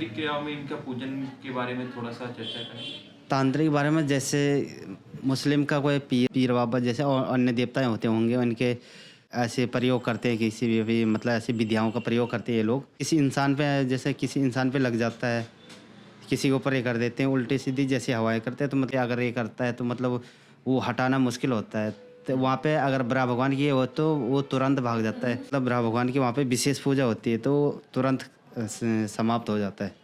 तांत्रिक क्रियाओं में इनका पूजन के बारे में थोड़ा-सा चर्चा करें? तांत्रिक बारे में जैसे मुस्लिम का कोई पीर बाबा जैसे और अन्य देवताएँ होते होंगे, उनके ऐसे प्रयोग करते हैं, किसी भी मतलब ऐसी विधियाओं का प्रयोग करते हैं ये लोग। किसी इंसान पे जैसे किसी इंसान पे लग जाता है, किसी के ऊपर ये कर देते हैं, उल्टी-सीधी जैसी हवाएँ करते हैं, तो मतलब अगर ये करता है तो मतलब वो हटाना मुश्किल होता है। तो वहाँ पे अगर ब्रह्मा भगवान की ये हो तो वो तुरंत भाग जाता है। मतलब ब्रह्मा भगवान की वहाँ पे विशेष पूजा होती है, तो तुरंत समाप्त हो जाता है।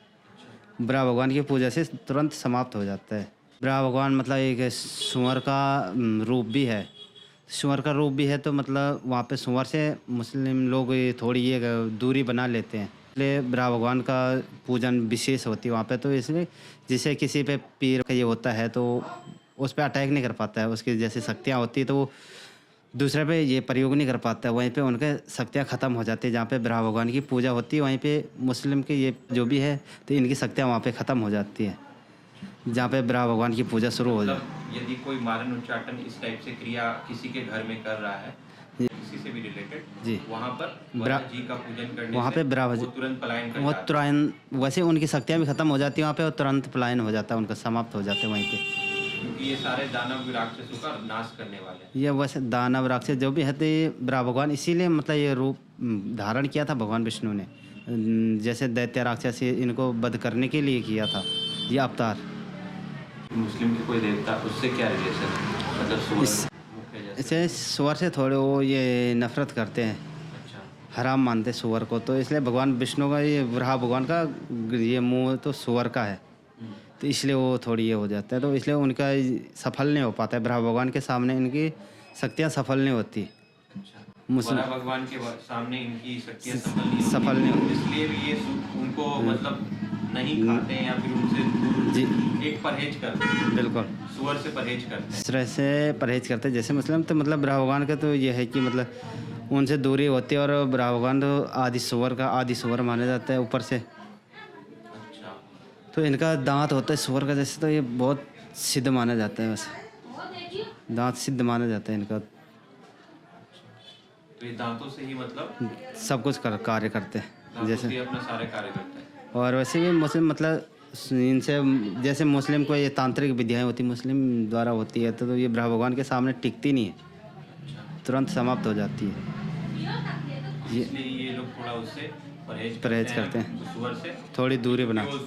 ब्रह्मा भगवान की पूजा से तुरंत समाप्त हो जाता है। ब्रह्मा भगवान मतलब एक सूअर का रूप भी है। सूअर का रूप भी है, तो मतलब वहाँ पे सूअर से मुस्लिम लोग ये थोड़ी ये दूरी बना लेते हैं। इसलिए ब्रह्मा भगवान का पूजन विशेष होती है वहाँ पे, तो इसलिए जैसे किसी पे पीर का ये होता है तो उस पे अटैक नहीं कर पाता है। उसकी जैसे शक्तियाँ होती है तो वो दूसरे पे ये प्रयोग नहीं कर पाता है। वहीं पे उनके शक्तियाँ ख़त्म हो जाती है। जहाँ पे ब्रह्मा भगवान की पूजा होती है वहीं पे मुस्लिम के ये जो भी है तो इनकी शक्तियाँ वहाँ पे ख़त्म हो जाती है। जहाँ पे ब्रह्मा भगवान की पूजा शुरू हो जाए। मतलब यदि कोई मारन उच्चाटन इस टाइप से क्रिया किसी के घर में कर रहा है, जी। किसी से भी रिलेटेड, जी। वहाँ पर ब्रा वराह जी का पूजन करने वहाँ से पे ब्रह्मा वो जी तुरंत पलायन कर वो जाते हैं। तुरंत वैसे उनकी शक्तियाँ भी ख़त्म हो जाती हैं वहाँ पे, और तुरंत पलायन हो जाता है उनका, समाप्त हो जाते हैं वहीं पे। क्योंकि ये सारे दानव राक्षसों का नाश करने वाले हैं। ये वैसे दानव राक्षस जो भी है तो ये ब्रह्मा भगवान इसीलिए मतलब ये रूप धारण किया था भगवान विष्णु ने। जैसे दैत्य राक्षस इनको वध करने के लिए किया था ये अवतार। मुस्लिम के कोई देवता उससे क्या रिलेशन है? मतलब सूअर इस मुख्य जैसे। इसे सूअर से थोड़े वो ये नफरत करते हैं, अच्छा। हराम मानते हैं सूअर को, तो इसलिए भगवान विष्णु का ये ब्रह्मा भगवान का ये मुंह तो सूअर का है, तो इसलिए वो थोड़ी ये हो जाता है, तो इसलिए उनका सफल नहीं हो पाता है। ब्रह्मा भगवान के सामने इनकी शक्तियाँ सफल नहीं होती। अच्छा। मुस्लिम वराह भगवान के सामने इनकी शक्तियाँ सफल नहीं सफल होती, नहीं होती। इसलिए भी ये उनको मतलब नहीं न- खाते हैं या फिर उनसे दूर जी एक परहेज करते हैं, बिल्कुल सूअर से परहेज करते इस हैं। तरह से परहेज करते हैं। जैसे मुस्लिम तो मतलब ब्रह्मा भगवान का तो ये है कि मतलब उनसे दूरी होती है, और ब्रह्मा भगवान तो आदि सूअर माना जाता है ऊपर से। अच्छा। तो इनका दांत होता है सूअर का जैसे, तो ये बहुत सिद्ध माना जाता है वैसे, दांत सिद्ध माना जाता है इनका। तो ये दांतों से ही मतलब सब कुछ कार्य करते हैं दांतों जैसे। से ही अपना सारे कार्य करते हैं। और वैसे भी मुस्लिम मतलब इनसे जैसे मुस्लिम को ये तांत्रिक विधियाएं होती मुस्लिम द्वारा होती है, तो ये ब्रह्मा भगवान के सामने टिकती नहीं है, अच्छा। तुरंत समाप्त हो जाती है। ये इसलिए ये लोग थोड़ा उससे परहेज परहेज करते करते हैं, हैं, सूअर से, थोड़ी दूरी क्योंकि बना। वो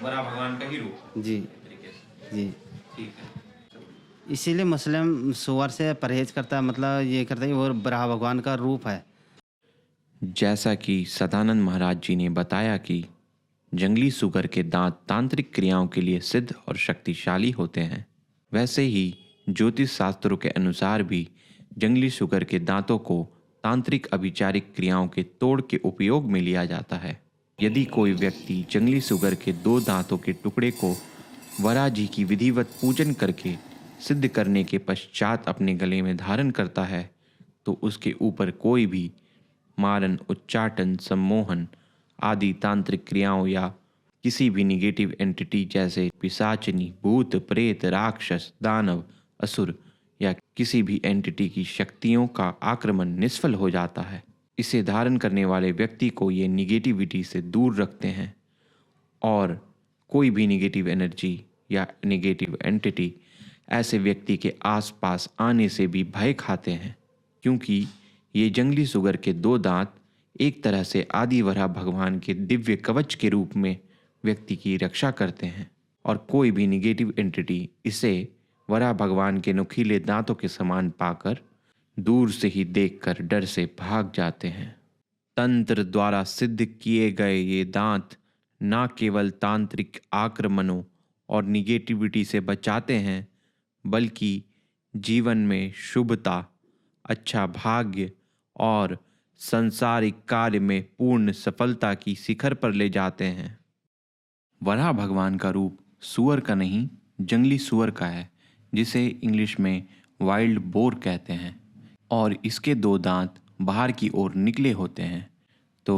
वराह भगवान का ही रूप है जी एक तरीके से। जी। ठीक है। इसीलिए मुस्लिम सूअर से परहेज करता है, मतलब ये करता है कि वो ब्रह्मा भगवान का रूप है। जैसा कि सदानंद महाराज जी ने बताया कि जंगली सुगर के दांत तांत्रिक क्रियाओं के लिए सिद्ध और शक्तिशाली होते हैं, वैसे ही ज्योतिष शास्त्रों के अनुसार भी जंगली सुगर के दांतों को तांत्रिक अभिचारिक क्रियाओं के तोड़ के उपयोग में लिया जाता है। यदि कोई व्यक्ति जंगली सुगर के 2 दांतों के टुकड़े को वराह जी की विधिवत पूजन करके सिद्ध करने के पश्चात अपने गले में धारण करता है, तो उसके ऊपर कोई भी मारन, उच्चाटन, सम्मोहन आदि तांत्रिक क्रियाओं या किसी भी निगेटिव एंटिटी जैसे पिशाचिनी, भूत, प्रेत, राक्षस, दानव, असुर या किसी भी एंटिटी की शक्तियों का आक्रमण निष्फल हो जाता है। इसे धारण करने वाले व्यक्ति को ये निगेटिविटी से दूर रखते हैं, और कोई भी निगेटिव एनर्जी या निगेटिव एंटिटी ऐसे व्यक्ति के आसपास आने से भी भय खाते हैं, क्योंकि ये जंगली सुगर के 2 दांत एक तरह से आदि वराह भगवान के दिव्य कवच के रूप में व्यक्ति की रक्षा करते हैं, और कोई भी निगेटिव एंटिटी इसे वराह भगवान के नुकीले दांतों के समान पाकर दूर से ही देखकर डर से भाग जाते हैं। तंत्र द्वारा सिद्ध किए गए ये दांत न केवल तांत्रिक आक्रमणों और निगेटिविटी से बचाते हैं, बल्कि जीवन में शुभता, अच्छा भाग्य और संसारिक कार्य में पूर्ण सफलता की शिखर पर ले जाते हैं। वराह भगवान का रूप सूअर का नहीं, जंगली सूअर का है, जिसे इंग्लिश में वाइल्ड बोर कहते हैं, और इसके 2 दांत बाहर की ओर निकले होते हैं। तो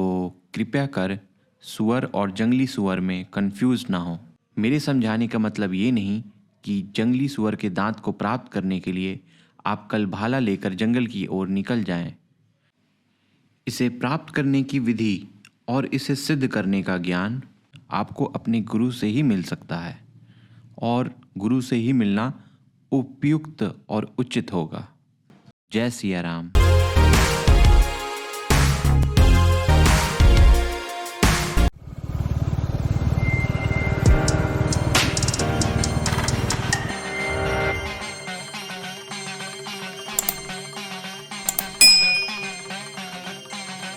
कृपया कर सूअर और जंगली सूअर में कंफ्यूज ना हो। मेरे समझाने का मतलब ये नहीं कि जंगली सूअर के दांत को प्राप्त करने के लिए आप कल भाला लेकर जंगल की ओर निकल जाएं। इसे प्राप्त करने की विधि और इसे सिद्ध करने का ज्ञान आपको अपने गुरु से ही मिल सकता है और गुरु से ही मिलना उपयुक्त और उचित होगा। जय सिया राम।